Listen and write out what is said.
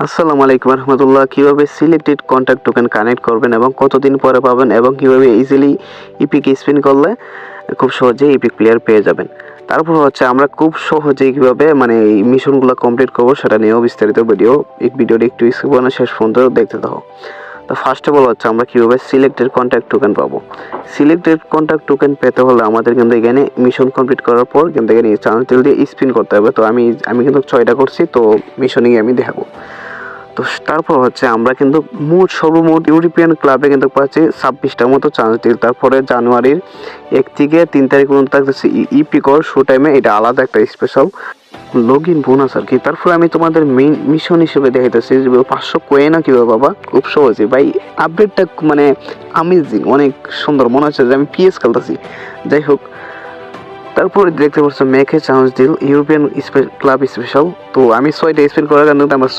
আসসালামু আলাইকুম রহমতুল্লাহ। কিভাবে সিলেক্টেড কন্ট্যাক্ট টোকেন কানেক্ট করবেন এবং কতদিন পরে পাবেন এবং কিভাবে ইজিলি ইপিক স্পিন করলে খুব সহজেই ইপিক প্লেয়ার পেয়ে যাবেন। তারপর হচ্ছে আমরা খুব সহজেই কিভাবে এই মিশনগুলো কমপ্লিট করবো সেটা নিয়েও বিস্তারিত ভিডিও। এই ভিডিওটি একটু স্কিপ করে শেষ পর্যন্ত দেখতে থাকো। তো ফার্স্ট অফ অল হচ্ছে আমরা কিভাবে সিলেক্টেড কন্ট্যাক্ট টোকেন পাবো। সিলেক্টেড কন্ট্যাক্ট টোকেন পেতে হলে আমাদের কিন্তু এখানে মিশন কমপ্লিট করার পর কিন্তু এখানে চান্স দিয়ে স্পিন করতে হবে। তো আমি কিন্তু 6টা করছি, তো মিশনে আমি দেখাবো। তো তারপর হচ্ছে আমরা কিন্তু সর্বমোট ইউরোপিয়ান ক্লাবে কিন্তু পাচ্ছি 26টার মতো চান্স ডিল। তারপরে জানুয়ারির 1 থেকে 3 তারিখ পর্যন্ত থাকতেছে ইপিকর শো টাইমে, এটা আলাদা একটা স্পেশাল লগ ইন বোনাস আর কি। তারপরে আমি তোমাদের মেইন মিশন হিসেবে দেখাইতেছি যে 500 কয়েন কিভাবে বাবা, খুব সহজে ভাই। আপডেটটা আমেজিং, অনেক সুন্দর, মনে হচ্ছে যে আমি পিএস খেলতেছি। যাই হোক, তারপরে দেখতে পাচ্ছ মেকে chance deal European club special. তো আমি 6টা স্পেন করার কারণে আমার